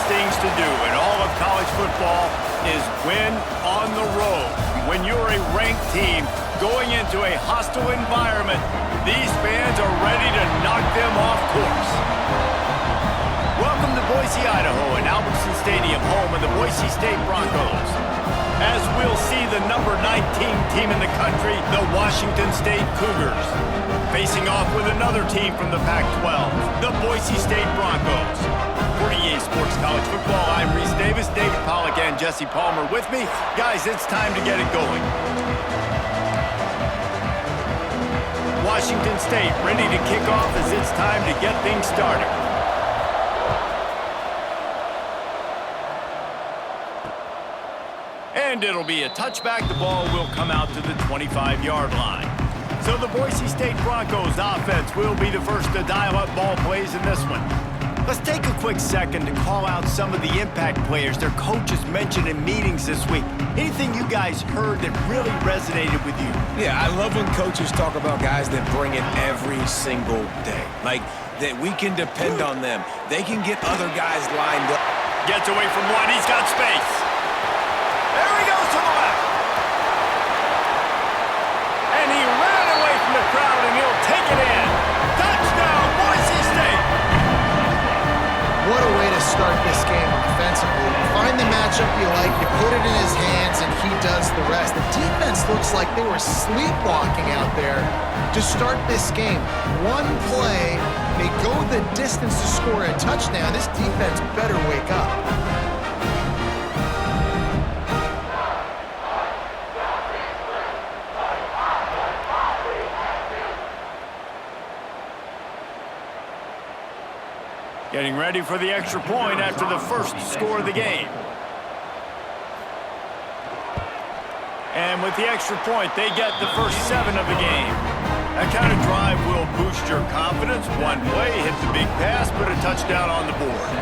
things to do in all of college football is win on the road. When you're a ranked team going into a hostile environment, these fans are ready to knock them off course. Welcome to Boise, Idaho, and Albertson Stadium, home of the Boise State Broncos. As we'll see the number 19 team in the country, the Washington State Cougars, facing off with another team from the Pac-12, the Boise State Broncos. For EA Sports College Football, I'm Reese Davis, David Pollack, and Jesse Palmer with me. Guys, it's time to get it going. Washington State ready to kick off as it's time to get things started. And it'll be a touchback. The ball will come out to the 25-yard line. So the Boise State Broncos offense will be the first to dial up ball plays in this one. Let's take a quick second to call out some of the impact players their coaches mentioned in meetings this week. Anything you guys heard that really resonated with you? Yeah, I love when coaches talk about guys that bring it every single day. Like, that we can depend on them. They can get other guys lined up. Gets away from one. He's got space. There he goes to the left. And he ran away from the crowd, and he'll take it in. Touchdown, Boise State. What a way to start this game offensively. Find the matchup you like, you put it in his hands, and he does the rest. The defense looks like they were sleepwalking out there to start this game. One play, they go the distance to score a touchdown. This defense better wake up. Getting ready for the extra point after the first score of the game. And with the extra point, they get the first 7 of the game. That kind of drive will boost your confidence. One play, hit the big pass, put a touchdown on the board.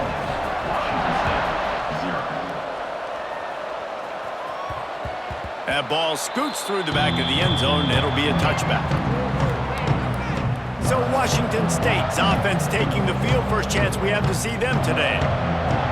That ball scoots through the back of the end zone, and it'll be a touchback. So Washington State's offense taking the field. First chance we have to see them today.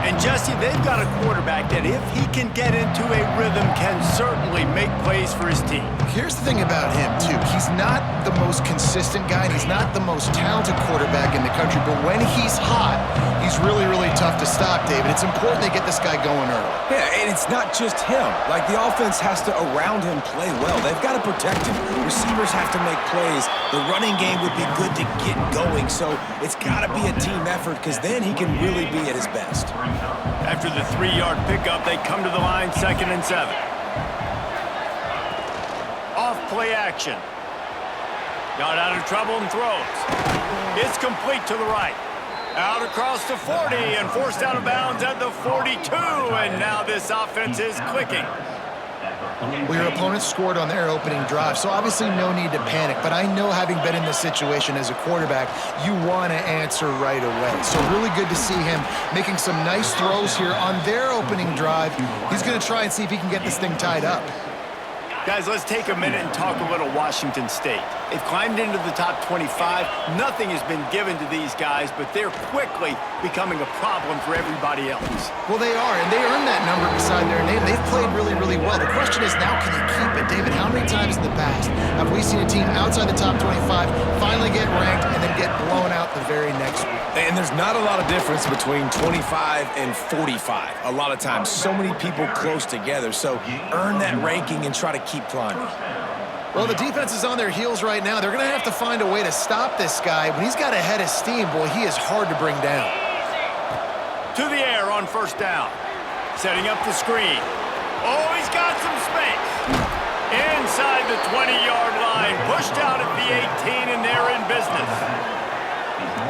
And Jesse, they've got a quarterback that if he can get into a rhythm can certainly make plays for his team. Here's the thing about him, too. He's not the most consistent guy, and he's not the most talented quarterback in the country, but when he's hot, he's really, really tough to stop, David. It's important they get this guy going early. Yeah, and it's not just him. Like, the offense has to, around him, play well. They've got to protect him. Receivers have to make plays. The running game would be good to get going, so it's got to be a team effort because then he can really be at his best. After the 3-yard pickup, they come to the line, 2nd and 7. Off play action. Got out of trouble and throws. It's complete to the right. Out across the 40 and forced out of bounds at the 42. And now this offense is clicking. Well, your opponent scored on their opening drive, so obviously no need to panic. But I know, having been in this situation as a quarterback, you want to answer right away. So really good to see him making some nice throws here on their opening drive. He's going to try and see if he can get this thing tied up. Guys, let's take a minute and talk a little Washington State. They've climbed into the top 25. Nothing has been given to these guys, but they're quickly becoming a problem for everybody else. Well, they are, and they earned that number beside their name. They've played really, really well. The question is now, can you keep it? David, how many times in the past have we seen a team outside the top 25 finally get ranked and then get blown out the very next week? And there's not a lot of difference between 25 and 45. A lot of times, so many people close together. So earn that ranking and try to keep climbing. Well, the defense is on their heels right now. They're going to have to find a way to stop this guy. When he's got a head of steam, boy, he is hard to bring down. To the air on first down. Setting up the screen. Oh, he's got some space. Inside the 20-yard line. Pushed out at the 18, and they're in business.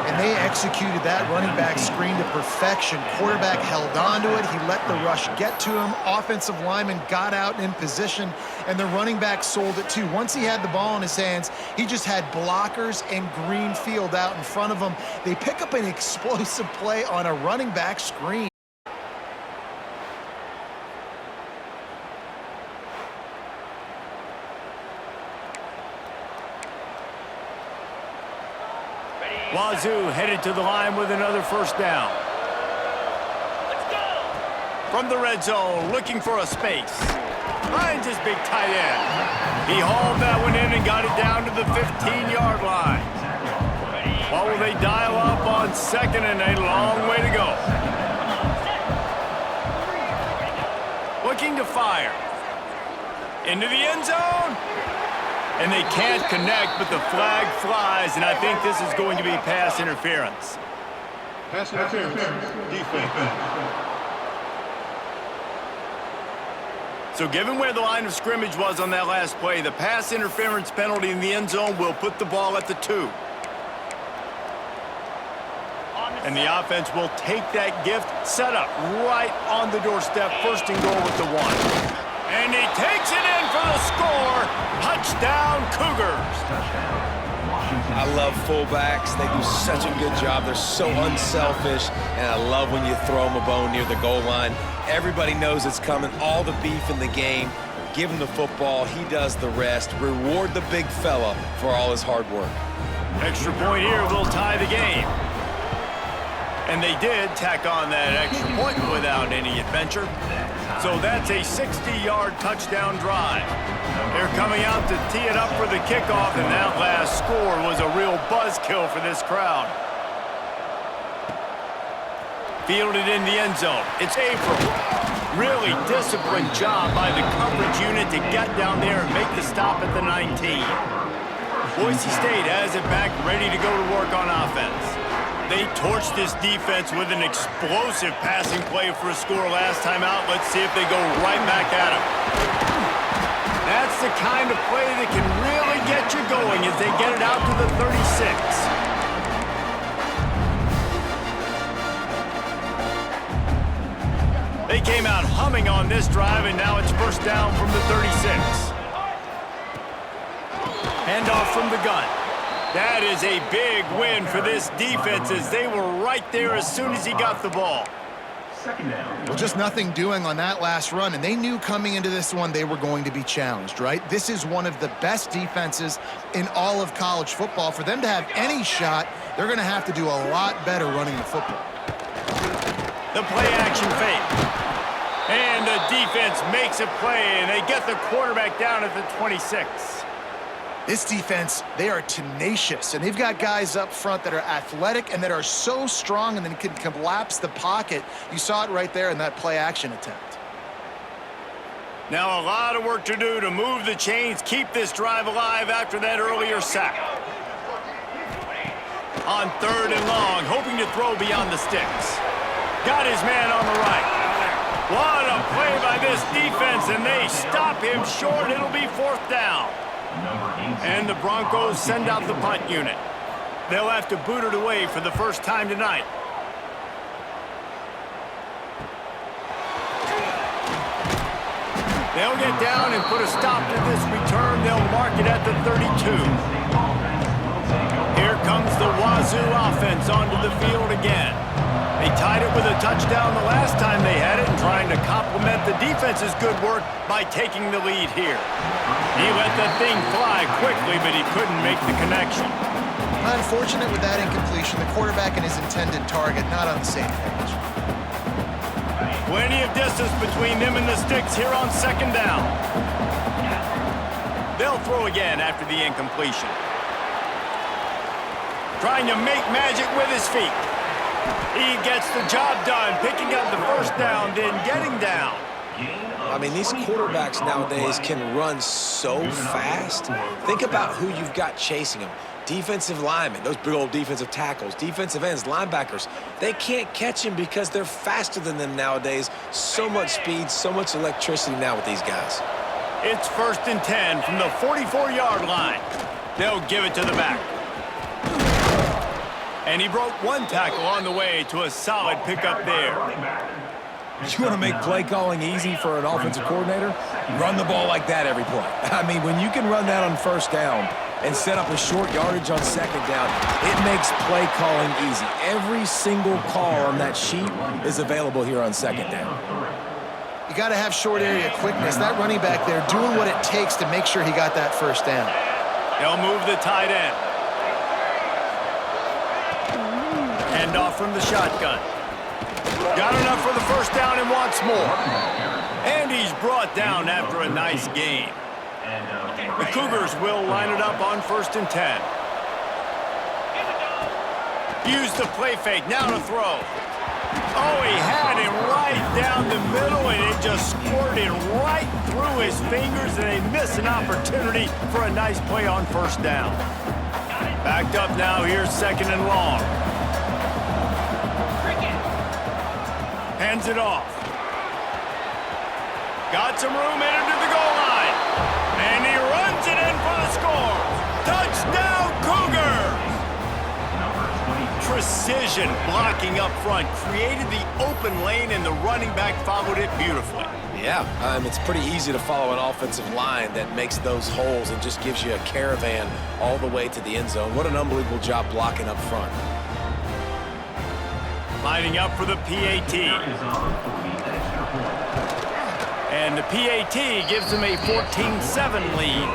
And they executed that running back screen to perfection. Quarterback held on to it. He let the rush get to him. Offensive lineman got out in position, and the running back sold it too. Once he had the ball in his hands, he just had blockers and green field out in front of him. They pick up an explosive play on a running back screen. Wazoo headed to the line with another first down. Let's go! From the red zone, looking for a space. Finds his big tight end. He hauled that one in and got it down to the 15-yard line. What will they dial up on second and a long way to go? Looking to fire. Into the end zone. And they can't connect, but the flag flies, and I think this is going to be pass interference. Pass interference. Defense. So given where the line of scrimmage was on that last play, the pass interference penalty in the end zone will put the ball at the 2. And the offense will take that gift, set up right on the doorstep, first and goal with the 1. And he takes it in for the score. Touchdown, Cougars. I love fullbacks. They do such a good job. They're so unselfish, and I love when you throw them a bone near the goal line. Everybody knows it's coming. All the beef in the game. Give him the football. He does the rest. Reward the big fella for all his hard work. Extra point here will tie the game. And they did tack on that extra point without any adventure. So that's a 60-yard touchdown drive. They're coming out to tee it up for the kickoff, and that last score was a real buzzkill for this crowd. Fielded in the end zone. It's April. Really disciplined job by the coverage unit to get down there and make the stop at the 19. Boise State has it back, ready to go to work on offense. They torched this defense with an explosive passing play for a score last time out. Let's see if they go right back at him. That's the kind of play that can really get you going as they get it out to the 36. They came out humming on this drive, and now it's first down from the 36. Handoff from the gun. That is a big win for this defense as they were right there as soon as he got the ball. Well, just nothing doing on that last run, and they knew coming into this one they were going to be challenged, right? This is one of the best defenses in all of college football. For them to have any shot, they're going to have to do a lot better running the football. The play-action fake. And the defense makes a play, and they get the quarterback down at the 26. This defense, they are tenacious, and they've got guys up front that are athletic and that are so strong and then can collapse the pocket. You saw it right there in that play-action attempt. Now a lot of work to do to move the chains, keep this drive alive after that earlier sack. On third and long, hoping to throw beyond the sticks. Got his man on the right. What a play by this defense, and they stop him short. It'll be fourth down. And the Broncos send out the punt unit. They'll have to boot it away for the first time tonight. They'll get down and put a stop to this return. They'll mark it at the 32. Here comes the Wazoo offense onto the field again. They tied it with a touchdown the last time they had it and trying to complement the defense's good work by taking the lead here. He let that thing fly quickly, but he couldn't make the connection. Unfortunate with that incompletion. The quarterback and his intended target not on the same page. Plenty of distance between them and the sticks here on second down. They'll throw again after the incompletion. Trying to make magic with his feet. He gets the job done, picking up the first down, then getting down. I mean, these quarterbacks nowadays can run so fast. Think about who you've got chasing them. Defensive linemen, those big old defensive tackles, defensive ends, linebackers. They can't catch him because they're faster than them nowadays. So much speed, so much electricity now with these guys. It's first and 10 from the 44-yard line. They'll give it to the back. And he broke one tackle on the way to a solid pickup there. You want to make play calling easy for an offensive coordinator? Run the ball like that every play. I mean, when you can run that on first down and set up a short yardage on second down, it makes play calling easy. Every single call on that sheet is available here on second down. You got to have short area quickness. That running back there doing what it takes to make sure he got that first down. They'll move the tight end. Hand off from the shotgun. Got enough for the first down and wants more. And he's brought down after a nice gain. The Cougars will line it up on 1st and 10. Use the play fake, now to throw. Oh, he had him right down the middle, and it just squirted right through his fingers, and they miss an opportunity for a nice play on 1st down. Backed up now, here's 2nd and long. Hands it off. Got some room, headed to the goal line. And he runs it in for the score. Touchdown, Cougars! Precision blocking up front created the open lane, and the running back followed it beautifully. Yeah, it's pretty easy to follow an offensive line that makes those holes and just gives you a caravan all the way to the end zone. What an unbelievable job blocking up front. Lining up for the PAT. And the PAT gives them a 14-7 lead.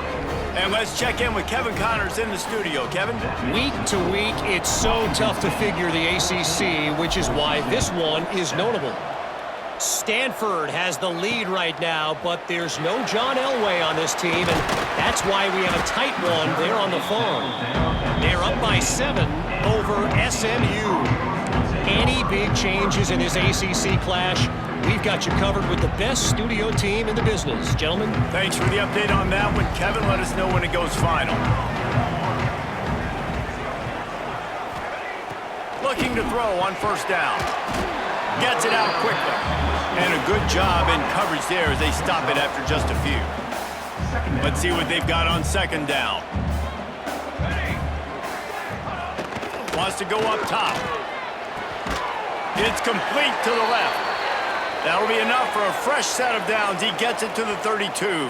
And let's check in with Kevin Connors in the studio. Kevin? Week to week, it's so tough to figure the ACC, which is why this one is notable. Stanford has the lead right now, but there's no John Elway on this team, and that's why we have a tight one there on the farm. They're up by 7 over SMU. Any big changes in this ACC clash, we've got you covered with the best studio team in the business. Gentlemen. Thanks for the update on that one, Kevin. Let us know when it goes final. Looking to throw on 1st down. Gets it out quickly. And a good job in coverage there as they stop it after just a few. Let's see what they've got on 2nd down. Wants to go up top. It's complete to the left. That'll be enough for a fresh set of downs. He gets it to the 32.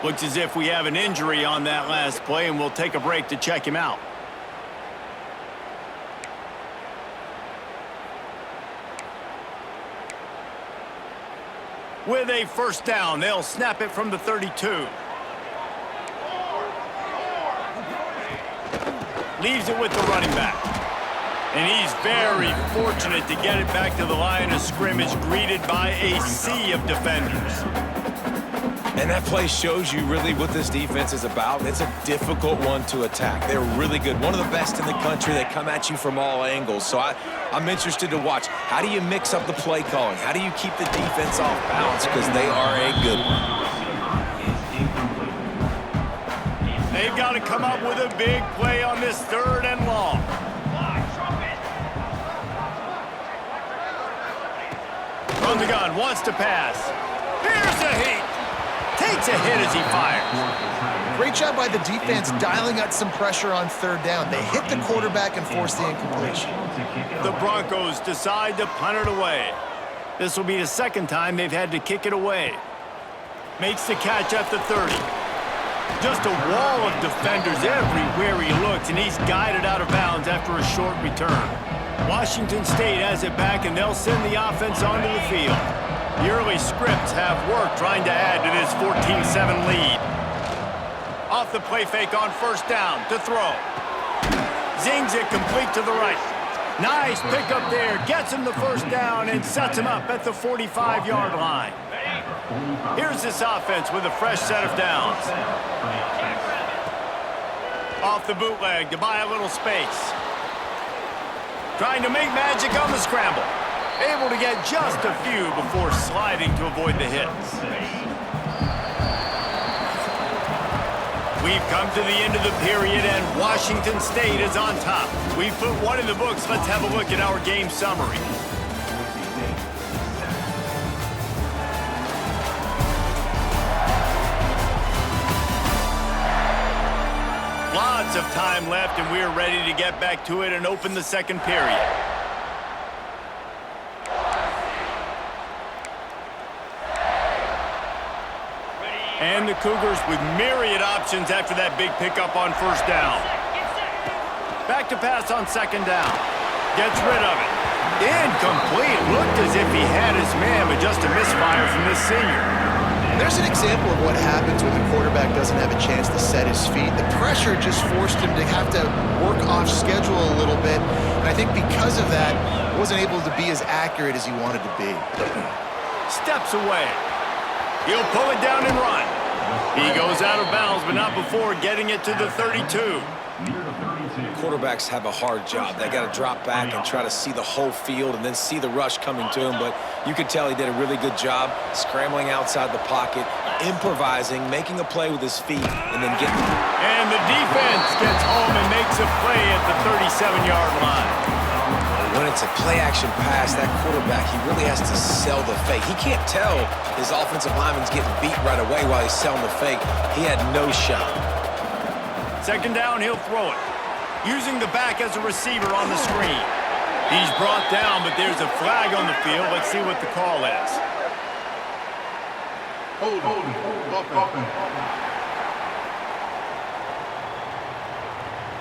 Looks as if we have an injury on that last play, and we'll take a break to check him out. With a 1st down, they'll snap it from the 32. Leaves it with the running back. And he's very fortunate to get it back to the line of scrimmage, greeted by a sea of defenders. And that play shows you really what this defense is about. It's a difficult one to attack. They're really good. One of the best in the country. They come at you from all angles. So I'm interested to watch. How do you mix up the play calling? How do you keep the defense off balance? Because they are a good one. They've got to come up with a big play on this 3rd and long. From the gun, wants to pass. Here's a heat. Takes a hit as he fires. Great job by the defense dialing up some pressure on 3rd down. They hit the quarterback and forced the incompletion. The Broncos decide to punt it away. This will be the 2nd time they've had to kick it away. Makes the catch at the 30. Just a wall of defenders everywhere he looks, and he's guided out of bounds after a short return. Washington State has it back, and they'll send the offense onto the field. The early scripts have worked trying to add to this 14-7 lead. Off the play fake on 1st down to throw. Zings it complete to the right. Nice pickup there. Gets him the 1st down and sets him up at the 45-yard line. Here's this offense with a fresh set of downs. Off the bootleg to buy a little space. Trying to make magic on the scramble. Able to get just a few before sliding to avoid the hits. We've come to the end of the period, and Washington State is on top. We've put one in the books. Let's have a look at our game summary. Lots of time left, and we're ready to get back to it and open the 2nd period. And the Cougars with myriad options after that big pickup on 1st down. Back to pass on 2nd down. Gets rid of it. Incomplete. Looked as if he had his man, but just a misfire from this senior. There's an example of what happens with a quarterback quarterback doesn't have a chance to set his feet. The pressure just forced him to have to work off schedule a little bit. And I think because of that, he wasn't able to be as accurate as he wanted to be. Steps away. He'll pull it down and run. He goes out of bounds, but not before getting it to the 32. Quarterbacks have a hard job. They got to drop back and try to see the whole field and then see the rush coming to him. But you could tell he did a really good job scrambling outside the pocket, improvising, making a play with his feet, and then getting it. And the defense gets home and makes a play at the 37-yard line. When it's a play-action pass, that quarterback, he really has to sell the fake. He can't tell his offensive lineman's getting beat right away while he's selling the fake. He had no shot. Second down, he'll throw it. Using the back as a receiver on the screen. He's brought down, but there's a flag on the field. Let's see what the call is. Hold.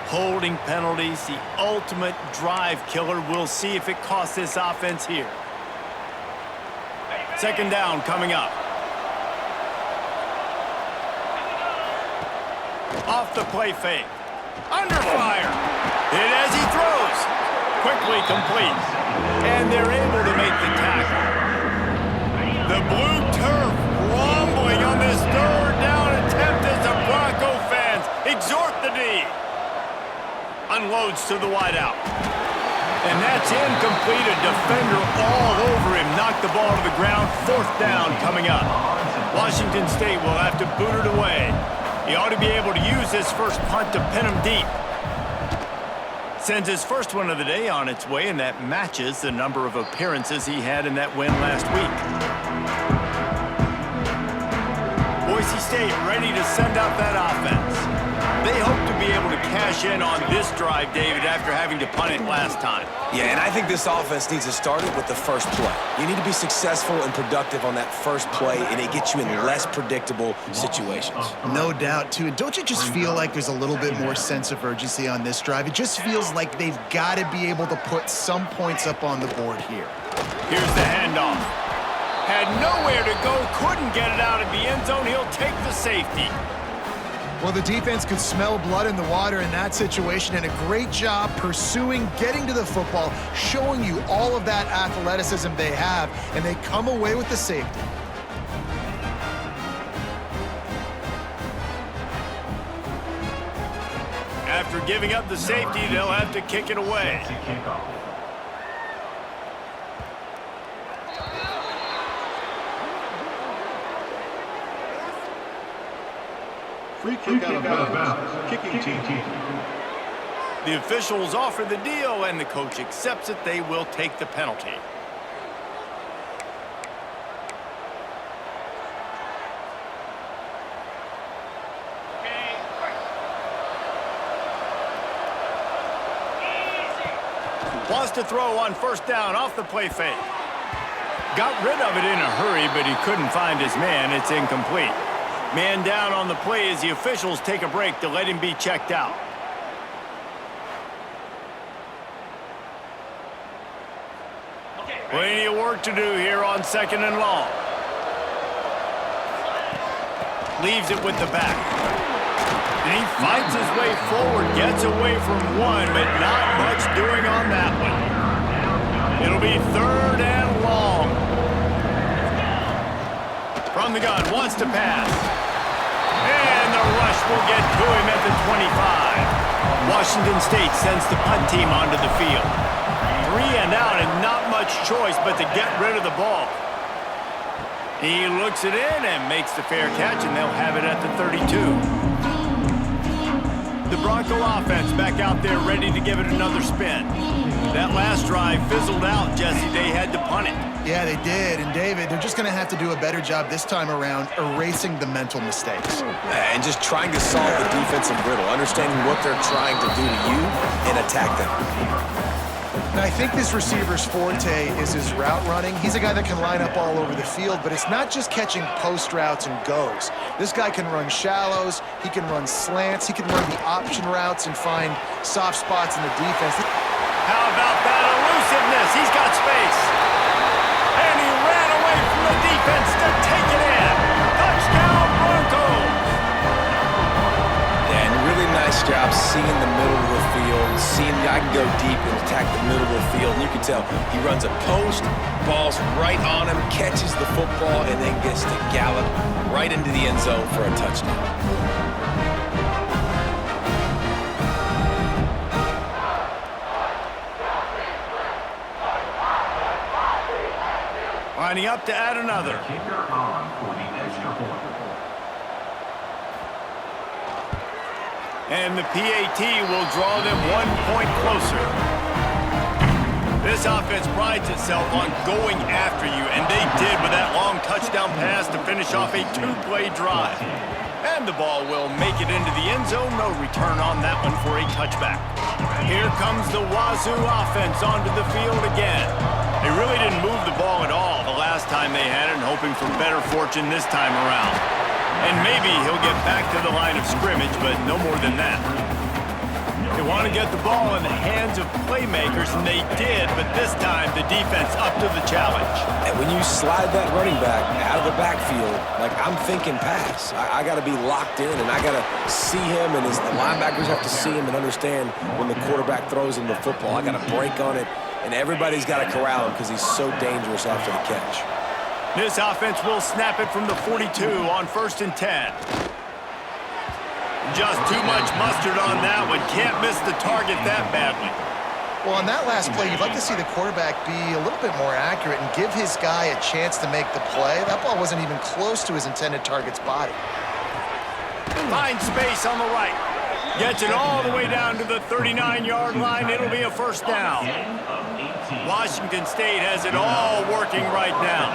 Holding penalties, the ultimate drive killer. We'll see if it costs this offense here. Second down coming up. Off the play fake. Under fire. Hit as he throws. Quickly complete. And they're able to make the tackle. The blue turf rumbling on this third down attempt as the Bronco fans exhort the D. Unloads to the wideout. And that's incomplete. A defender all over him. Knocked the ball to the ground. Fourth down coming up. Washington State will have to boot it away. He ought to be able to use this first punt to pin him deep. Sends his first one of the day on its way, and that matches the number of appearances he had in that win last week. Boise State ready to send out that offense. They hope to be able to cash in on this drive, David, after having to punt it last time. Yeah, and I think this offense needs to start it with the first play. You need to be successful and productive on that first play, and it gets you in less predictable situations. No doubt, too. And don't you just feel like there's a little bit more sense of urgency on this drive? It just feels like they've got to be able to put some points up on the board here. Here's the handoff. Had nowhere to go, couldn't get it out of the end zone. He'll take the safety. Well, the defense could smell blood in the water in that situation, and a great job pursuing, getting to the football, showing you all of that athleticism they have, and they come away with the safety. After giving up the safety, they'll have to kick it away. Free kick out of bounds. Kicking team. The officials offer the deal, and the coach accepts it. They will take the penalty. Wants to throw on first down off the play fake. Got rid of it in a hurry, but he couldn't find his man. It's incomplete. Man down on the play as the officials take a break to let him be checked out. Plenty of work to do here on second and long. Leaves it with the back. And he fights his way forward, gets away from one, but not much doing on that one. It'll be third and long. From the gun, wants to pass. And the rush will get to him at the 25. Washington State sends the punt team onto the field. 3 and out and not much choice but to get rid of the ball. He looks it in and makes the fair catch, and they'll have it at the 32. The Bronco offense back out there ready to give it another spin. That last drive fizzled out, Jesse. They had to punt it. Yeah, they did. And, David, they're just going to have to do a better job this time around erasing the mental mistakes. And just trying to solve the defensive riddle, understanding what they're trying to do to you and attack them. And I think this receiver's forte is his route running. He's a guy that can line up all over the field, but it's not just catching post routes and goes. This guy can run shallows, he can run slants, he can run the option routes and find soft spots in the defense. How about that elusiveness? He's got space. And he ran away from the defense to take it in. Touchdown, Broncos! job seeing the middle of the field, seeing I can go deep and attack the middle of the field. And you can tell he runs a post, ball's right on him, catches the football, and then gets to gallop right into the end zone for a touchdown. Lining up to add another. And the PAT will draw them 1 point closer. This offense prides itself on going after you, and they did with that long touchdown pass to finish off a 2-play drive. And the ball will make it into the end zone. No return on that one for a touchback. Here comes the Wazoo offense onto the field again. They really didn't move the ball at all the last time they had it, and hoping for better fortune this time around. And maybe he'll get back to the line of scrimmage, but no more than that. They want to get the ball in the hands of playmakers, and they did, but this time the defense up to the challenge. And when you slide that running back out of the backfield, like I'm thinking pass. I got to be locked in, and I got to see him, and the linebackers have to see him and understand when the quarterback throws him the football. I got to break on it, and everybody's got to corral him because he's so dangerous after the catch. This offense will snap it from the 42 on 1st and 10. Just too much mustard on that one. Can't miss the target that badly. Well, on that last play, you'd like to see the quarterback be a little bit more accurate and give his guy a chance to make the play. That ball wasn't even close to his intended target's body. Finds space on the right. Gets it all the way down to the 39-yard line. It'll be a first down. Washington State has it all working right now.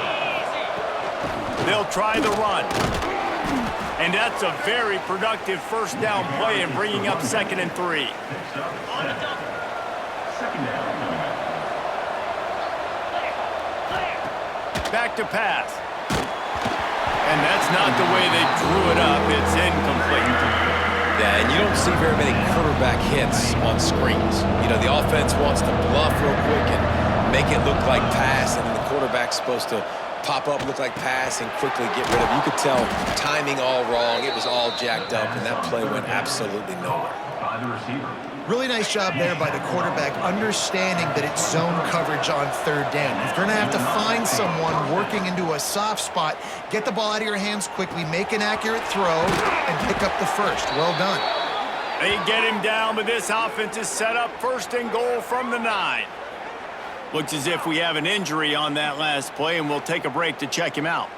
They'll try the run. And that's a very productive first down play and bringing up 2nd and 3. Back to pass. And that's not the way they drew it up. It's incomplete. Yeah, and you don't see very many quarterback hits on screens. You know, the offense wants to bluff real quick and make it look like pass, and then the quarterback's supposed to pop up, look like pass, and quickly get rid of it. You could tell timing all wrong. It was all jacked up, and that play went absolutely nowhere. Really nice job there by the quarterback, understanding that it's zone coverage on 3rd down. If you're going to have to find someone working into a soft spot, get the ball out of your hands quickly, make an accurate throw, and pick up the first. Well done. They get him down, but this offense is set up 1st and goal from the 9. Looks as if we have an injury on that last play, and we'll take a break to check him out.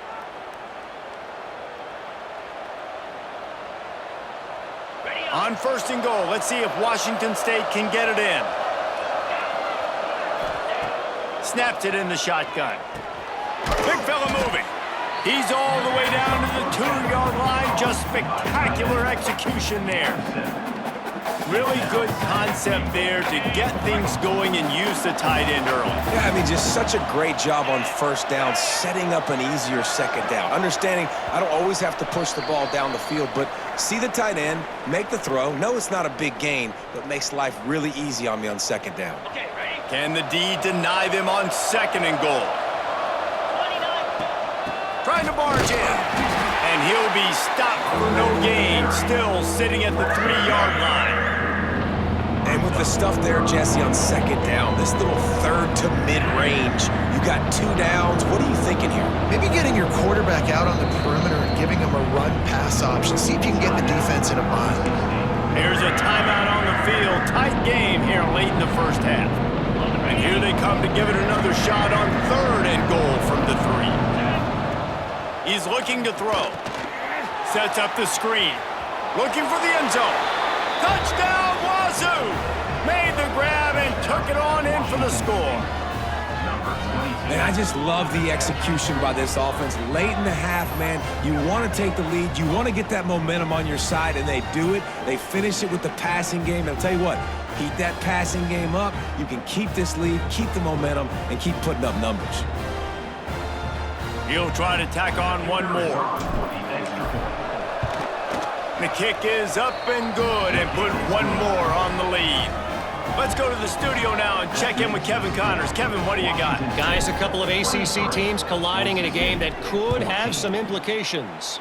On 1st and goal, let's see if Washington State can get it in. Snaps it in the shotgun. Big fella moving. He's all the way down to the 2-yard line. Just spectacular execution there. Really good concept there to get things going and use the tight end early. Yeah, I mean, just such a great job on 1st down, setting up an easier 2nd down. Understanding I don't always have to push the ball down the field, but see the tight end, make the throw. No, it's not a big gain, but makes life really easy on me on 2nd down. Okay, ready? Can the D deny them on 2nd and goal? 29. Trying to barge in. And he'll be stopped for no gain, still sitting at the 3-yard line. And with the stuff there, Jesse, on 2nd down, this little 3rd to mid-range, you got 2 downs. What are you thinking here? Maybe getting your quarterback out on the perimeter and giving him a run-pass option. See if you can get the defense in a bind. Here's a timeout on the field. Tight game here late in the 1st half. And here they come to give it another shot on 3rd and goal from the 3. He's looking to throw. Sets up the screen. Looking for the end zone. Touchdown, Wazoo! Made the grab and took it on in for the score. Man, I just love the execution by this offense. Late in the half, man, you want to take the lead. You want to get that momentum on your side, and they do it. They finish it with the passing game. And I'll tell you what, keep that passing game up. You can keep this lead, keep the momentum, and keep putting up numbers. He'll try to tack on one more. The kick is up and good and put one more on the lead. Let's go to the studio now and check in with Kevin Connors. Kevin, what do you got? Guys, a couple of ACC teams colliding in a game that could have some implications.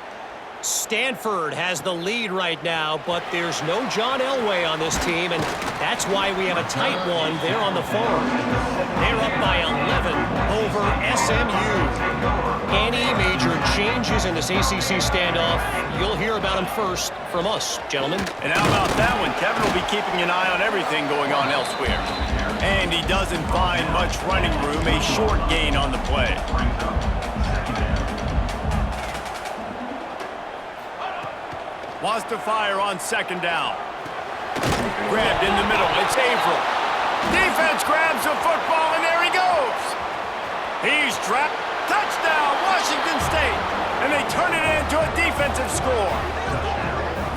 Stanford has the lead right now, but there's no John Elway on this team, and that's why we have a tight one there on the farm. They're up by 11 over SMU. Any major changes in this ACC standoff, you'll hear about them first from us, gentlemen. And how about that one? Kevin will be keeping an eye on everything going on elsewhere. And he doesn't find much running room, a short gain on the play. Wants to fire on second down. Grabbed in the middle. It's Averill. Defense grabs the football, and there he goes. He's trapped. Touchdown, Washington State. And they turn it into a defensive score.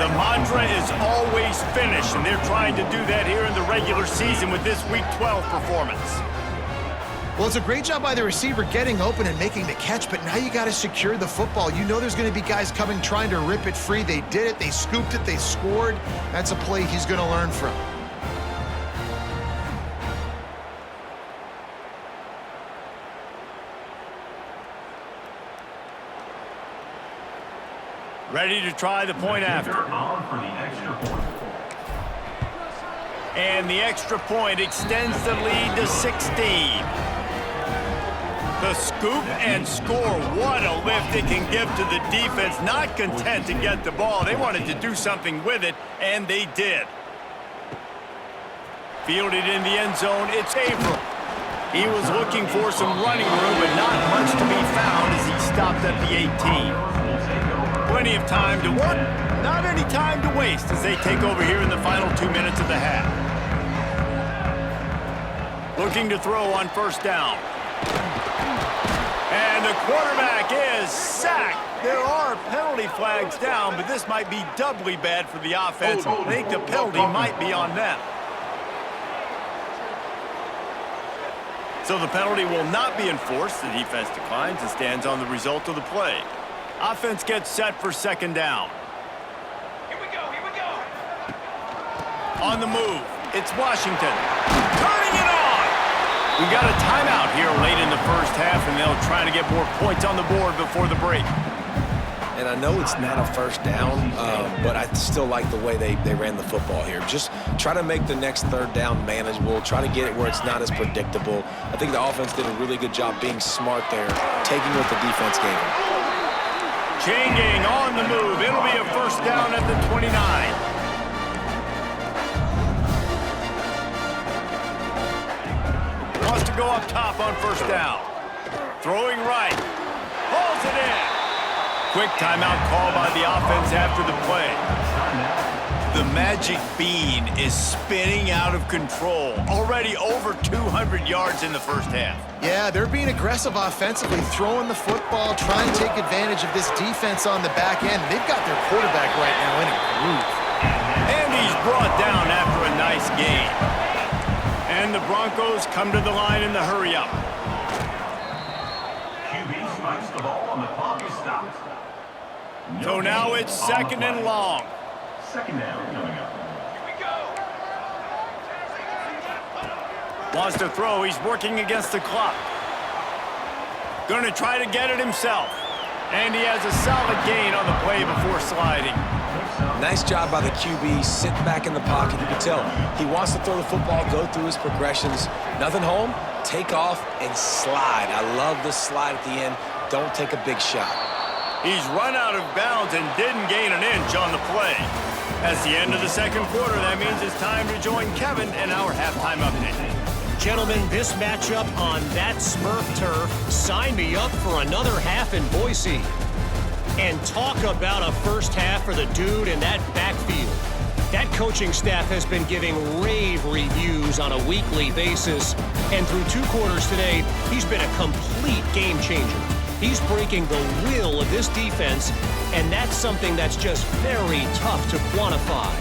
The mantra is always finish, and they're trying to do that here in the regular season with this Week 12 performance. Well, it's a great job by the receiver getting open and making the catch, but now you got to secure the football. You know there's going to be guys coming trying to rip it free. They did it. They scooped it. They scored. That's a play he's going to learn from. Ready to try the point after. And the extra point extends the lead to 16. The scoop and score. What a lift it can give to the defense. Not content to get the ball. They wanted to do something with it, and they did. Fielded in the end zone, it's Averill. He was looking for some running room, but not much to be found as he stopped at the 18. Plenty of time to work, not any time to waste as they take over here in the final 2 minutes of the half. Looking to throw on first down. And the quarterback is sacked. There are penalty flags down, but this might be doubly bad for the offense. I think the penalty might be on them. So the penalty will not be enforced. The defense declines and stands on the result of the play. Offense gets set for second down. Here we go. On the move, it's Washington. Turning it on! We got a timeout here late in the first half, and they'll try to get more points on the board before the break. And I know it's not a first down, but I still like the way they ran the football here. Just try to make the next third down manageable. Try to get it where it's not as predictable. I think the offense did a really good job being smart there, taking what the defense gave them. Chain gang on the move. It'll be a first down at the 29. Wants to go up top on first down. Throwing right. Pulls it in. Quick timeout call by the offense after the play. The magic bean is spinning out of control. Already over 200 yards in the first half. Yeah, they're being aggressive offensively, throwing the football, trying to take advantage of this defense on the back end. They've got their quarterback right now in a groove. And he's brought down after a nice gain. And the Broncos come to the line in the hurry-up. QB spikes the ball and the clock is stopped. So now it's second and long. Second down coming up. Wants to throw. He's working against the clock. Going to try to get it himself. And he has a solid gain on the play before sliding. Nice job by the QB, sitting back in the pocket. You can tell he wants to throw the football, go through his progressions. Nothing home, take off, and slide. I love the slide at the end. Don't take a big shot. He's run out of bounds and didn't gain an inch on the play. That's the end of the second quarter. That means it's time to join Kevin in our halftime update. Gentlemen, this matchup on that Smurf turf, sign me up for another half in Boise. And talk about a first half for the dude in that backfield. That coaching staff has been giving rave reviews on a weekly basis. And through 2 quarters today, he's been a complete game changer. He's breaking the will of this defense, and that's something that's just very tough to quantify.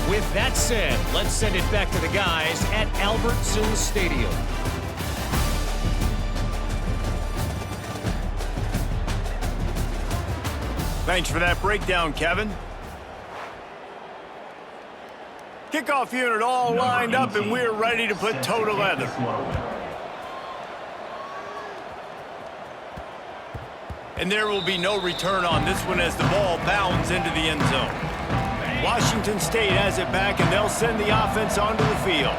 With that said, let's send it back to the guys at Albertson Stadium. Thanks for that breakdown, Kevin. Kickoff unit all lined up, and we're ready to put toe to leather. And there will be no return on this one as the ball bounds into the end zone. Washington State has it back, and they'll send the offense onto the field.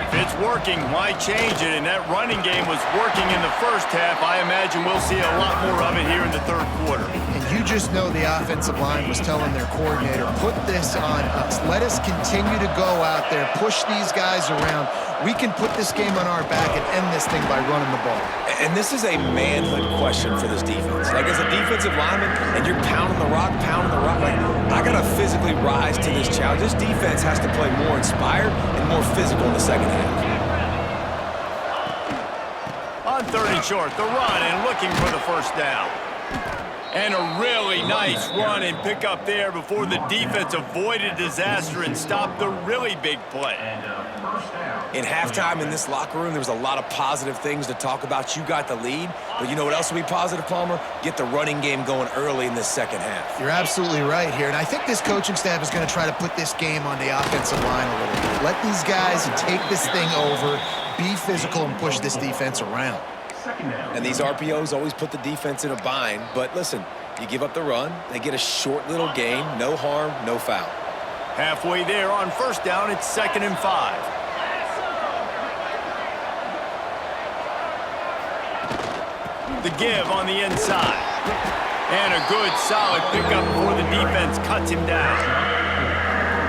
If it's working, why change it? And that running game was working in the first half. I imagine we'll see a lot more of it here in the third quarter. And you just know the offensive line was telling their coordinator, put this on us. Let us continue to go out there, push these guys around. We can put this game on our back and end this thing by running the ball. And this is a manhood question for this defense. Like, as a defensive lineman, and you're pounding the rock, like, I got to physically rise to this challenge. This defense has to play more inspired and more physical in the second half. On 3rd and short, the run and looking for the first down. And a really nice run and pick up there before the defense avoided disaster and stopped the really big play. In halftime in this locker room, there was a lot of positive things to talk about. You got the lead, but you know what else will be positive, Palmer? Get the running game going early in this second half. You're absolutely right here, and I think this coaching staff is going to try to put this game on the offensive line a little bit. Let these guys take this thing over, be physical, and push this defense around. And these RPOs always put the defense in a bind, but listen, you give up the run, they get a short little gain, no harm, no foul. Halfway there on first down, it's 2nd and 5. The give on the inside. And a good, solid pickup before the defense cuts him down.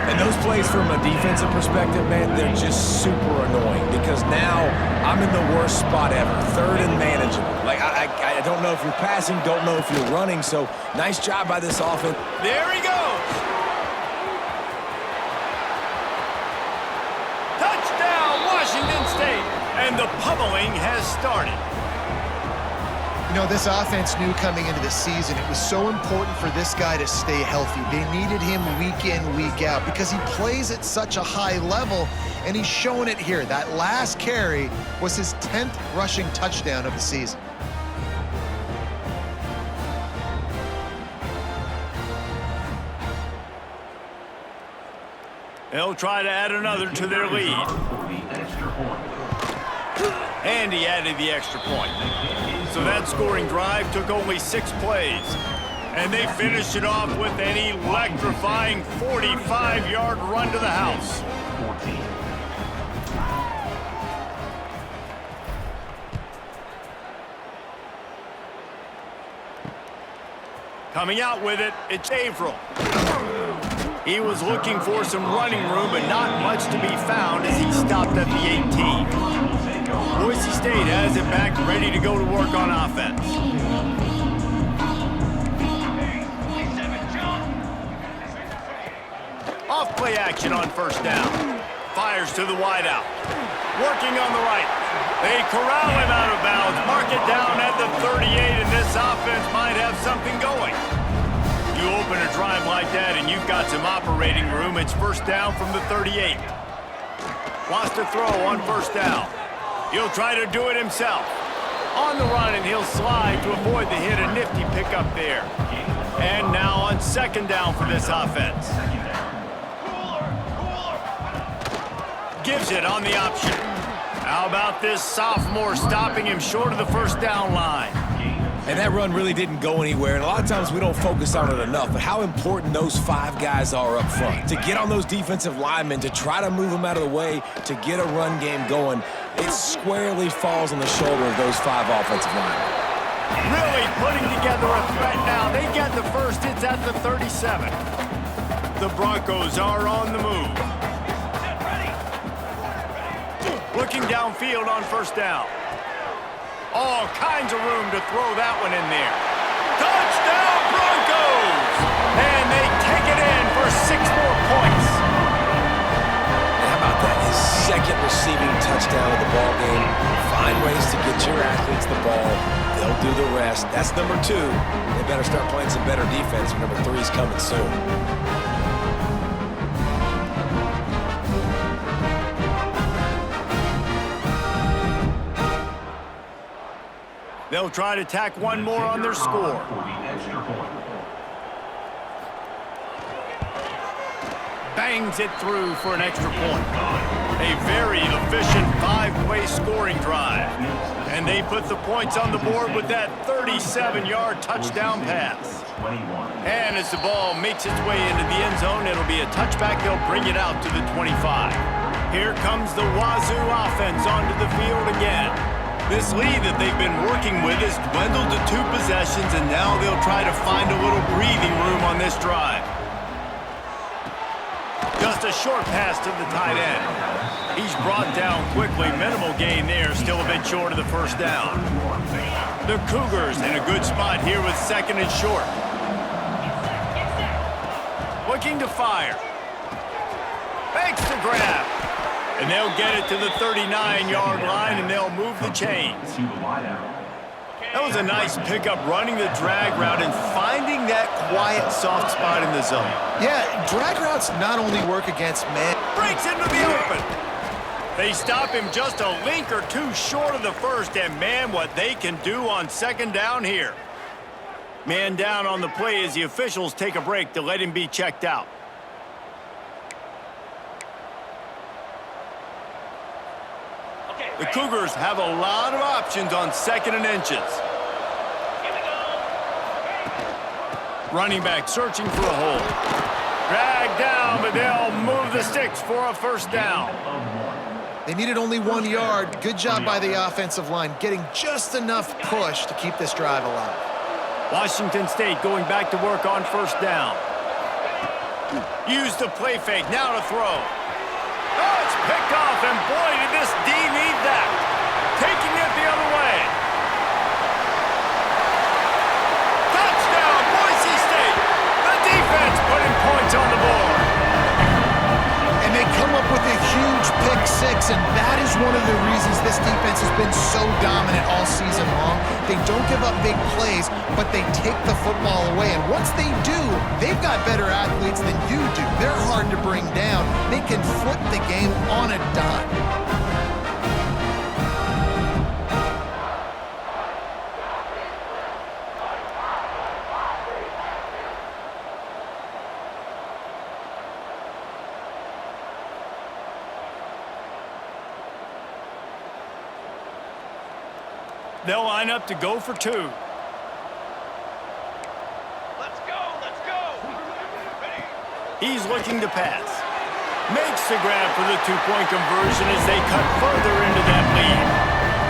And those plays from a defensive perspective, man, they're just super annoying because now I'm in the worst spot ever, 3rd and manageable. Like, I don't know if you're passing, don't know if you're running, so nice job by this offense. There he goes. Touchdown, Washington State. And the pummeling has started. You know, this offense knew coming into the season it was so important for this guy to stay healthy. They needed him week in, week out because he plays at such a high level, and he's showing it here. That last carry was his 10th rushing touchdown of the season. They'll try to add another to their lead. And he added the extra point. So that scoring drive took only 6 plays. And they finished it off with an electrifying 45-yard run to the house. Coming out with it, it's Averill. He was looking for some running room, but not much to be found as he stopped at the 18. Boise State has it back, ready to go to work on offense. Off play action on first down. Fires to the wideout. Working on the right. They corral him out of bounds. Mark it down at the 38, and this offense might have something going. You open a drive like that, and you've got some operating room. It's first down from the 38. Wants to throw on first down. He'll try to do it himself. On the run, and he'll slide to avoid the hit. A nifty pickup there. And now on second down for this offense. Gives it on the option. How about this sophomore stopping him short of the first down line? And that run really didn't go anywhere, and a lot of times we don't focus on it enough, but how important those 5 guys are up front. To get on those defensive linemen, to try to move them out of the way, to get a run game going, it squarely falls on the shoulder of those 5 offensive linemen. Really putting together a threat now. They get the first. It's at the 37. The Broncos are on the move. Looking downfield on first down. All kinds of room to throw that one in there. Touchdown, Broncos! And they take it in for 6 more points. And how about that? His second receiving touchdown of the ball game. Find ways to get your athletes the ball. They'll do the rest. That's number 2. They better start playing some better defense. Number 3 is coming soon. They'll try to tack one more on their score. Bangs it through for an extra point. A very efficient 5-play scoring drive. And they put the points on the board with that 37-yard touchdown pass. 21. And as the ball makes its way into the end zone, it'll be a touchback. They'll bring it out to the 25. Here comes the Wazoo offense onto the field again. This lead that they've been working with has dwindled to 2 possessions, and now they'll try to find a little breathing room on this drive. Just a short pass to the tight end. He's brought down quickly. Minimal gain there, still a bit short of the first down. The Cougars in a good spot here with 2nd and short. Looking to fire. Makes the grab. And they'll get it to the 39-yard line, and they'll move the chains. To the wideout. That was a nice pickup, running the drag route and finding that quiet, soft spot in the zone. Yeah, drag routes not only work against man. Breaks into the open. They stop him just a link or 2 short of the first, and man, what they can do on 2nd down here. Man down on the play as the officials take a break to let him be checked out. The Cougars have a lot of options on 2nd and inches. Running back searching for a hole. Dragged down, but they'll move the sticks for a first down. They needed only 1 yard. Good job by the offensive line, getting just enough push to keep this drive alive. Washington State going back to work on first down. Use the play fake, now to throw. Oh, it's picked off, and boy, did this D need that. Taking it the other way. Touchdown, Boise State. The defense putting points on the board. And they come up with a huge pick 6, and that is one of the reasons this defense has been so dominant all season long. They don't give up big plays, but they take the football away. And once they do, they've got better athletes than you do. They're hard to bring down. They can flip the game on a dime. They'll line up to go for 2. Let's go, let's go. Ready? He's looking to pass. Makes the grab for the 2-point conversion as they cut further into that lead.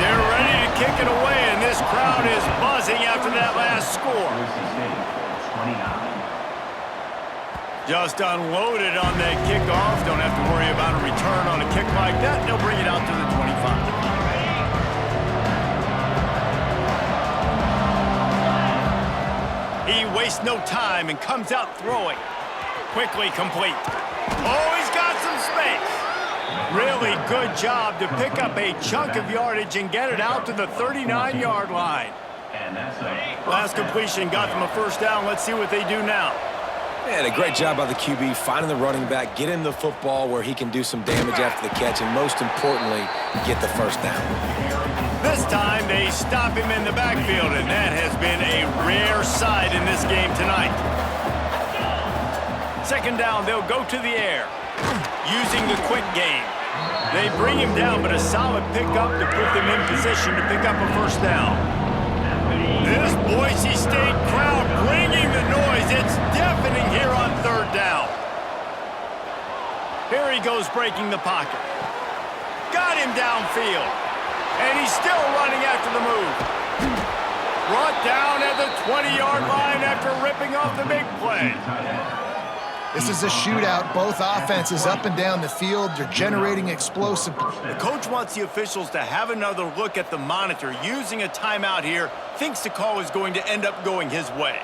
They're ready to kick it away, and this crowd is buzzing after that last score. Boise State, 29. Just unloaded on that kickoff. Don't have to worry about a return on a kick like that. They'll bring it out to the 25. He wastes no time and comes out throwing. Quickly complete. Oh, he's got some space. Really good job to pick up a chunk of yardage and get it out to the 39-yard line. And that's a Last completion got them a first down. Let's see what they do now. Man, a great job by the QB, finding the running back, get him the football where he can do some damage after the catch, and most importantly, get the first down. This time, they stop him in the backfield, and that has been a rare sight in this game tonight. 2nd down, they'll go to the air, using the quick game. They bring him down, but a solid pickup to put them in position to pick up a first down. This Boise State crowd bringing the noise. It's deafening here on 3rd down. Here he goes breaking the pocket. Got him downfield. And he's still running after the move. Brought down at the 20-yard line after ripping off the big play. This is a shootout. Both offenses up and down the field. They're generating explosive. The coach wants the officials to have another look at the monitor. Using a timeout here, thinks the call is going to end up going his way.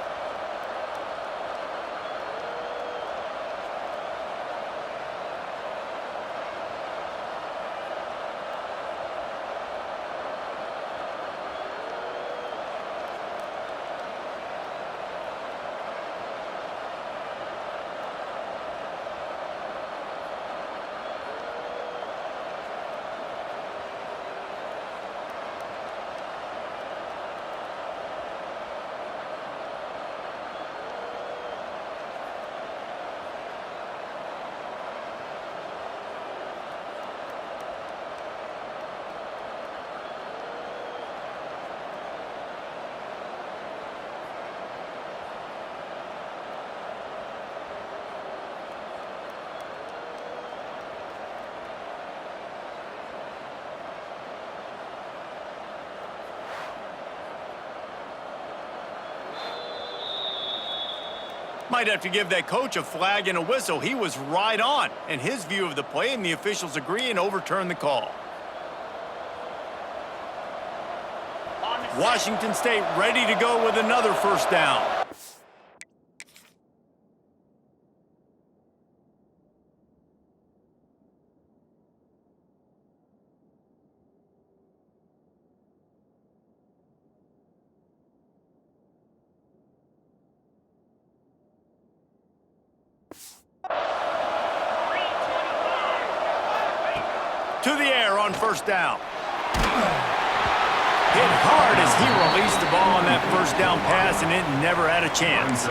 might have to give that coach a flag and a whistle. He was right on in his view of the play, and the officials agree and overturn the call. Washington State ready to go with another first down. To the air on first down. Hit hard as he released the ball on that first down pass, and it never had a chance.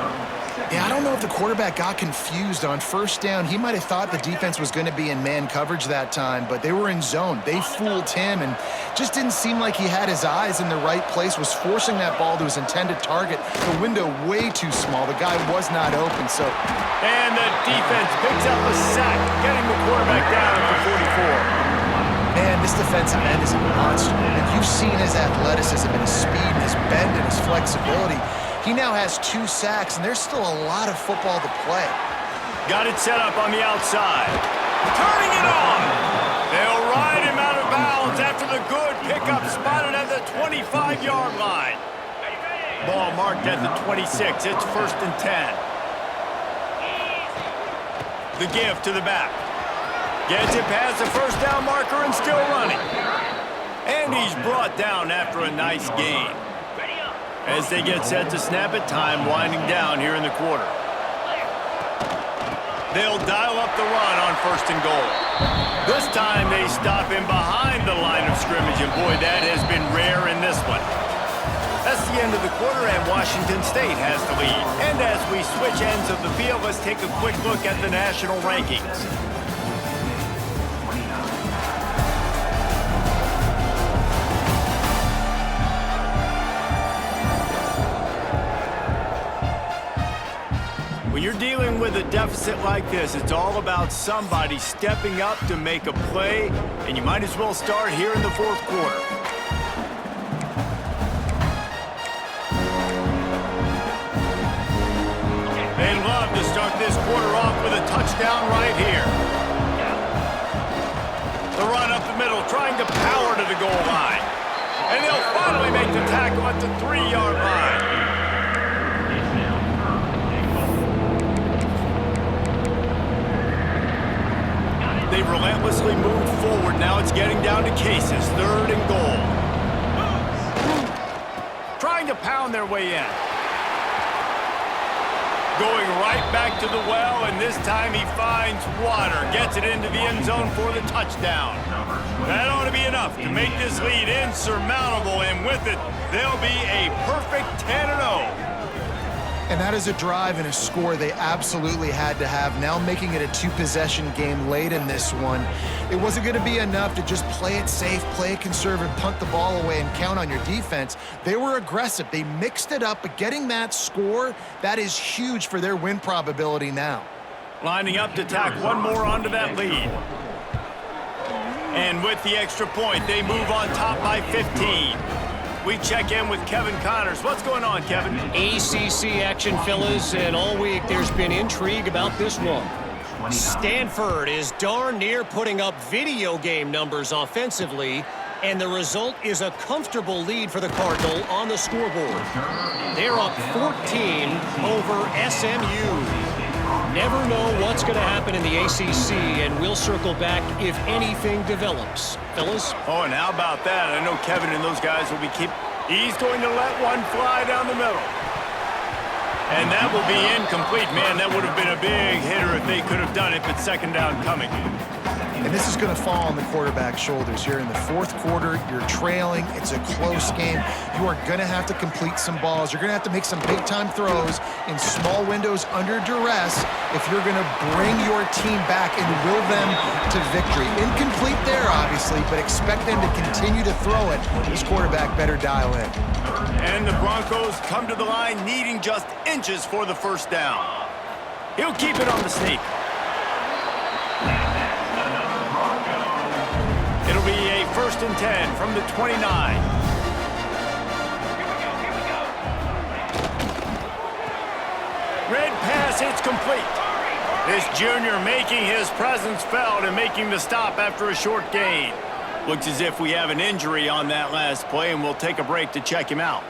Yeah, I don't know if the quarterback got confused on first down. He might have thought the defense was going to be in man coverage that time, but they were in zone. They fooled him and just didn't seem like he had his eyes in the right place, was forcing that ball to his intended target. The window way too small. The guy was not open, so... And the defense picks up a sack, getting the quarterback down at the 44. Man, this defensive end is a monster. And you've seen his athleticism and his speed and his bend and his flexibility. He now has 2 sacks, and there's still a lot of football to play. Got it set up on the outside. Turning it on. They'll ride him out of bounds after the good pickup spotted at the 25-yard line. Ball marked at the 26. It's first and 10. The give to the back. Gets it past the first down marker and still running. And he's brought down after a nice gain. As they get set to snap it, time winding down here in the quarter. They'll dial up the run on first and goal. This time they stop him behind the line of scrimmage, and boy, that has been rare in this one. That's the end of the quarter, and Washington State has the lead. And as we switch ends of the field, let's take a quick look at the national rankings. When you're dealing with a deficit like this, it's all about somebody stepping up to make a play, and you might as well start here in the fourth quarter. They'd love to start this quarter off with a touchdown right here. The run up the middle, trying to power to the goal line. And they'll finally make the tackle at the 3-yard line. They relentlessly moved forward. Now it's getting down to cases. Third and goal. Trying to pound their way in. Going right back to the well, and this time he finds water. Gets it into the end zone for the touchdown. That ought to be enough to make this lead insurmountable, and with it, they'll be a perfect 10-0. And that is a drive and a score they absolutely had to have. Now making it a 2-possession game late in this one. It wasn't going to be enough to just play it safe, play it conservative, punt the ball away, and count on your defense. They were aggressive. They mixed it up, but getting that score, that is huge for their win probability now. Lining up to tack one more onto that lead. And with the extra point, they move on top by 15. We check in with Kevin Connors. What's going on, Kevin? ACC action, fellas, and all week there's been intrigue about this one. Stanford is darn near putting up video game numbers offensively, and the result is a comfortable lead for the Cardinal on the scoreboard. They're up 14 over SMU. Never know what's going to happen in the ACC, and we'll circle back if anything develops. Fellas? Oh, and how about that? I know Kevin and those guys will be He's going to let one fly down the middle. And that will be incomplete. Man, that would have been a big hitter if they could have done it, but second down coming. And this is going to fall on the quarterback's shoulders here in the fourth quarter. You're trailing. It's a close game. You are going to have to complete some balls. You're going to have to make some big-time throws in small windows under duress if you're going to bring your team back and will them to victory. Incomplete there, obviously, but expect them to continue to throw it. This quarterback better dial in. And the Broncos come to the line needing just inches for the first down. He'll keep it on the sneak. It'll be a first and 10 from the 29. Red pass pass, it's complete. This junior making his presence felt and making the stop after a short gain. Looks as if we have an injury on that last play, and we'll take a break to check him out.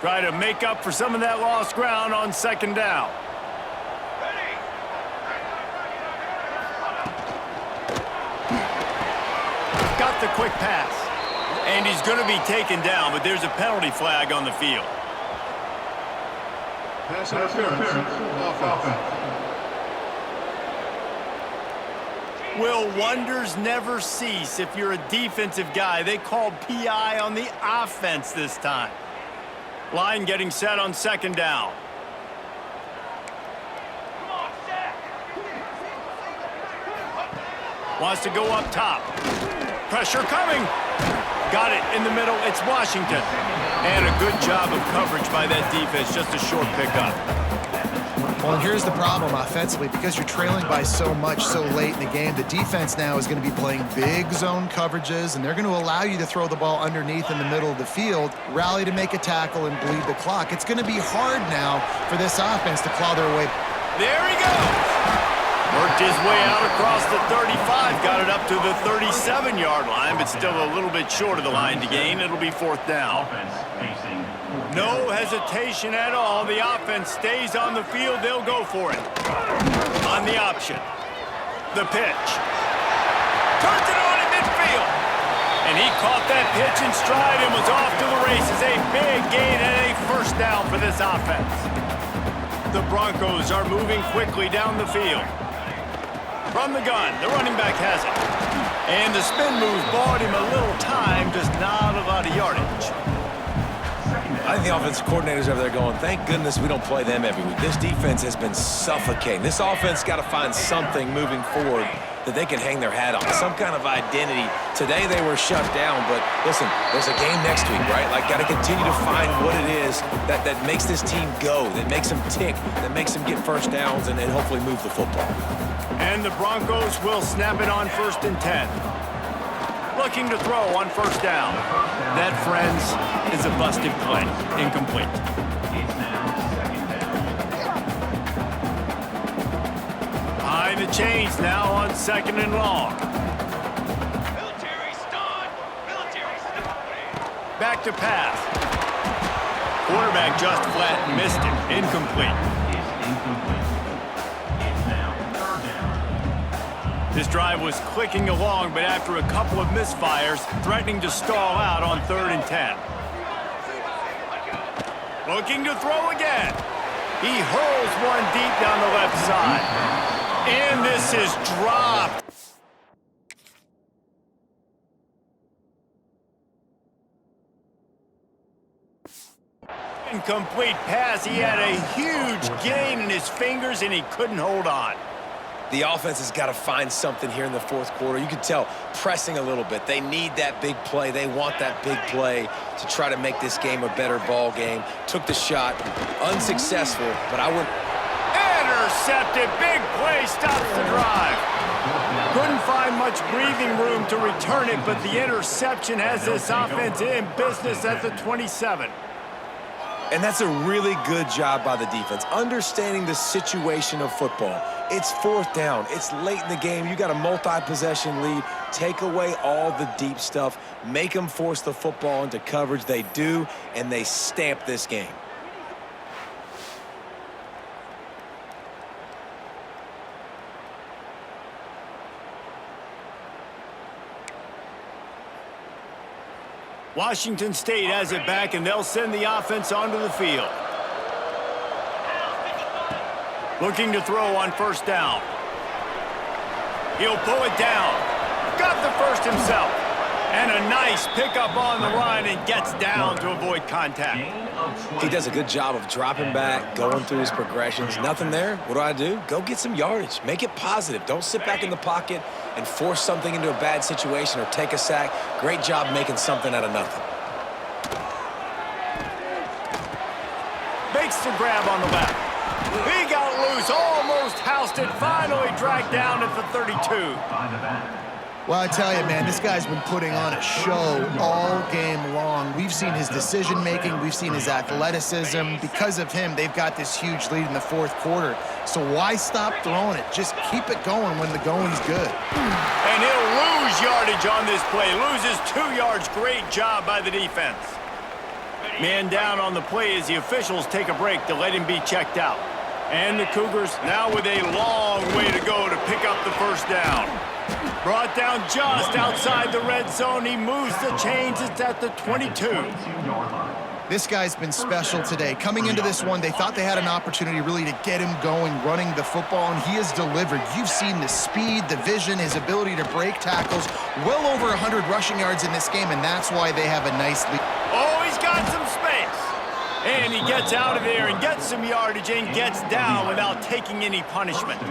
Try to make up for some of that lost ground on second down. Got the quick pass. And he's going to be taken down, but there's a penalty flag on the field. Pass interference. Offense. Will wonders never cease if you're a defensive guy? They called PI on the offense this time. Line getting set on second down. Wants to go up top. Pressure coming. Got it in the middle. It's Washington. And a good job of coverage by that defense. Just a short pickup. Well, and here's the problem offensively. Because you're trailing by so much so late in the game, the defense now is going to be playing big zone coverages, and they're going to allow you to throw the ball underneath in the middle of the field, rally to make a tackle, and bleed the clock. It's going to be hard now for this offense to claw their way. There he goes. Worked his way out across the 35, got it up to the 37-yard line, but still a little bit short of the line to gain. It'll be fourth down. No hesitation at all. The offense stays on the field. They'll go for it. On the option. The pitch. Turns it on in midfield. And he caught that pitch in stride and was off to the races. A big gain and a first down for this offense. The Broncos are moving quickly down the field. From the gun, the running back has it. And the spin move bought him a little time, just not a lot of yardage. I think the offensive coordinators over there going, thank goodness we don't play them every week. This defense has been suffocating. This offense got to find something moving forward that they can hang their hat on, some kind of identity. Today they were shut down, but listen, there's a game next week, right? Like, got to continue to find what it is that makes this team go, that makes them tick, that makes them get first downs and hopefully move the football. And the Broncos will snap it on 1st and 10. Looking to throw on first down. That, friends, is a busted play. Incomplete. High the chains now on second and long. Military stun! Military stun! Back to pass. Quarterback just flat missed it. Incomplete. This drive was clicking along, but after a couple of misfires, threatening to stall out on 3rd and 10. Looking to throw again. He hurls one deep down the left side. And this is dropped. Incomplete pass. He had a huge gain in his fingers, and he couldn't hold on. The offense has got to find something here in the fourth quarter. You can tell pressing a little bit. They need that big play. They want that big play to try to make this game a better ball game. Took the shot. Unsuccessful, but I would... Intercepted. Big play stops the drive. Couldn't find much breathing room to return it, but the interception has this offense in business at the 27. And that's a really good job by the defense, understanding the situation of football. It's fourth down. It's late in the game. You got a multi-possession lead. Take away all the deep stuff. Make them force the football into coverage. They do, and they stamp this game. Washington State has it back, and they'll send the offense onto the field. Looking to throw on first down. He'll pull it down. Got the first himself. And a nice pickup on the run and gets down to avoid contact. He does a good job of dropping back, going through his progressions. Nothing there. What do? Go get some yardage. Make it positive. Don't sit back in the pocket and force something into a bad situation or take a sack. Great job making something out of nothing. Makes the grab on the left. He got loose, almost housed it, finally dragged down at the 32. Well, I tell you, man, this guy's been putting on a show all game long. We've seen his decision-making. We've seen his athleticism. Because of him, they've got this huge lead in the fourth quarter. So why stop throwing it? Just keep it going when the going's good. And he'll lose yardage on this play. Loses 2 yards. Great job by the defense. Man down on the play as the officials take a break to let him be checked out. And the Cougars now with a long way to go to pick up the first down. Brought down just outside the red zone. He moves the chains. It's at the 22. This guy's been special today. Coming into this one, they thought they had an opportunity really to get him going, running the football, and he has delivered. You've seen the speed, the vision, his ability to break tackles. Well over 100 rushing yards in this game, and that's why they have a nice lead. Oh, he's got some space. And he gets out of there and gets some yardage and gets down without taking any punishment.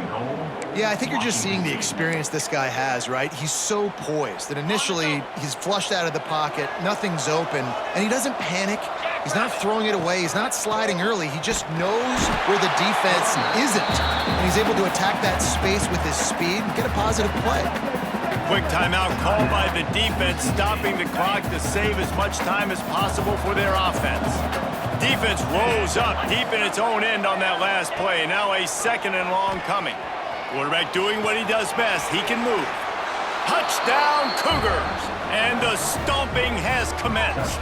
Yeah, I think you're just seeing the experience this guy has, right? He's so poised that initially he's flushed out of the pocket, nothing's open, and he doesn't panic. He's not throwing it away. He's not sliding early. He just knows where the defense isn't, and he's able to attack that space with his speed and get a positive play. Quick timeout called by the defense, stopping the clock to save as much time as possible for their offense. Defense rolls up deep in its own end on that last play. Now a 2nd and long coming. Quarterback doing what he does best. He can move. Touchdown, Cougars! And the stomping has commenced.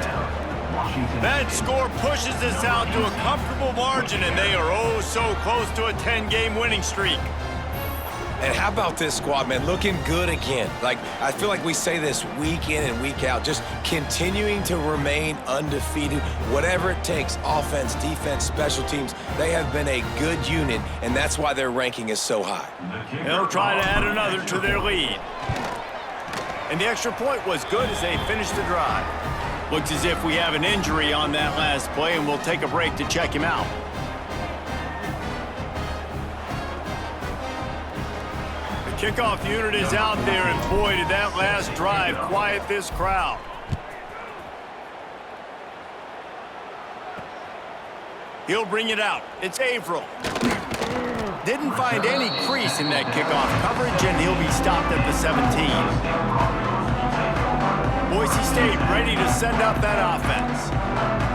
That score pushes us out to a comfortable margin, and they are oh so close to a 10-game winning streak. And how about this squad, man? Looking good again. Like, I feel like we say this week in and week out, just continuing to remain undefeated. Whatever it takes, offense, defense, special teams, they have been a good unit, and that's why their ranking is so high. They'll try to add another to their lead. And the extra point was good as they finished the drive. Looks as if we have an injury on that last play, and we'll take a break to check him out. Kickoff unit is out there, and boy, did that last drive quiet this crowd. He'll bring it out. It's Averill. Didn't find any crease in that kickoff coverage, and he'll be stopped at the 17. Boise State ready to send up that offense.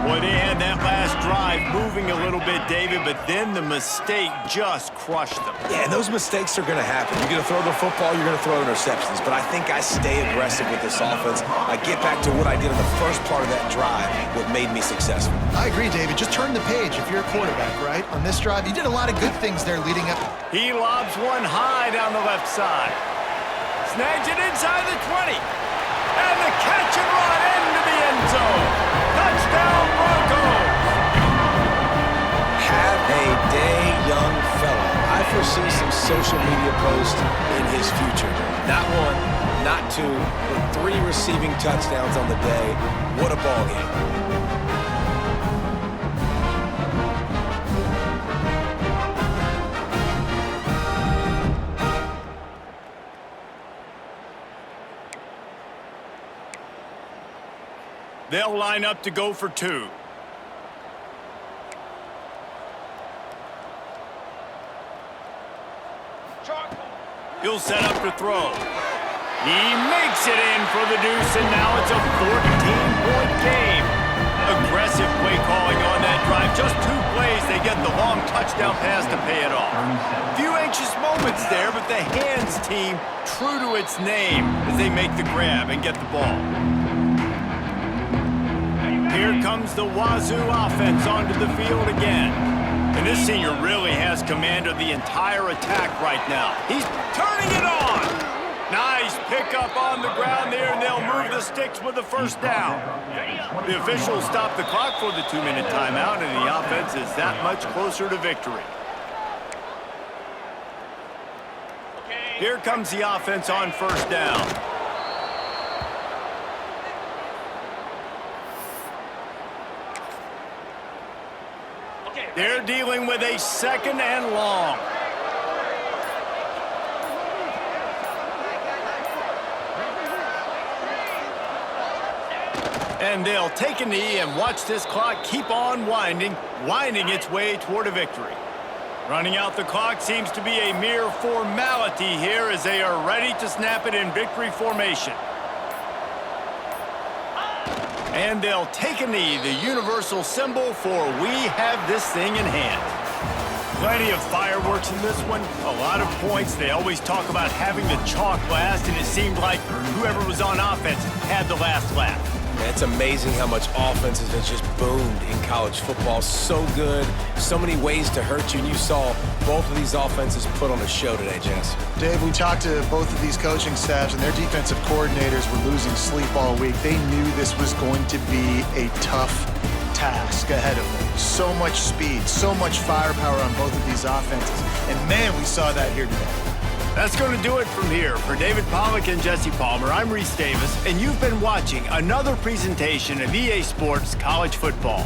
Boy, they had that last drive moving a little bit, David, but then the mistake just crushed them. Yeah, and those mistakes are going to happen. You're going to throw the football, you're going to throw interceptions. But I think I stay aggressive with this offense. I get back to what I did in the first part of that drive, what made me successful. I agree, David. Just turn the page if you're a quarterback, right? On this drive, you did a lot of good things there leading up. He lobs one high down the left side. Snags it inside the 20. And the catch and run into the end zone. Touchdown, Broncos! Have a day, young fella. I foresee some social media posts in his future. Not one, not two, but 3 receiving touchdowns on the day. What a ball game. They'll line up to go for 2. He'll set up to throw. He makes it in for the deuce, and now it's a 14-point game. Aggressive play calling on that drive. Just 2 plays, they get the long touchdown pass to pay it off. Few anxious moments there, but the hands team true to its name as they make the grab and get the ball. Here comes the Wazoo offense onto the field again. And this senior really has command of the entire attack right now. He's turning it on. Nice pickup on the ground there, and they'll move the sticks with the first down. The officials stop the clock for the 2-minute timeout, and the offense is that much closer to victory. Here comes the offense on first down. They're dealing with a 2nd and long. And they'll take a knee and watch this clock keep on winding its way toward a victory. Running out the clock seems to be a mere formality here as they are ready to snap it in victory formation. And they'll take a knee, the universal symbol for we have this thing in hand. Plenty of fireworks in this one, a lot of points. They always talk about having the chalk last, and it seemed like whoever was on offense had the last laugh. It's amazing how much offenses have just boomed in college football. So good, so many ways to hurt you, and you saw both of these offenses put on a show today, Jess. Dave, we talked to both of these coaching staffs, and their defensive coordinators were losing sleep all week. They knew this was going to be a tough task ahead of them. So much speed, so much firepower on both of these offenses. And man, we saw that here today. That's going to do it from here. For David Pollack and Jesse Palmer, I'm Reese Davis, and you've been watching another presentation of EA Sports College Football.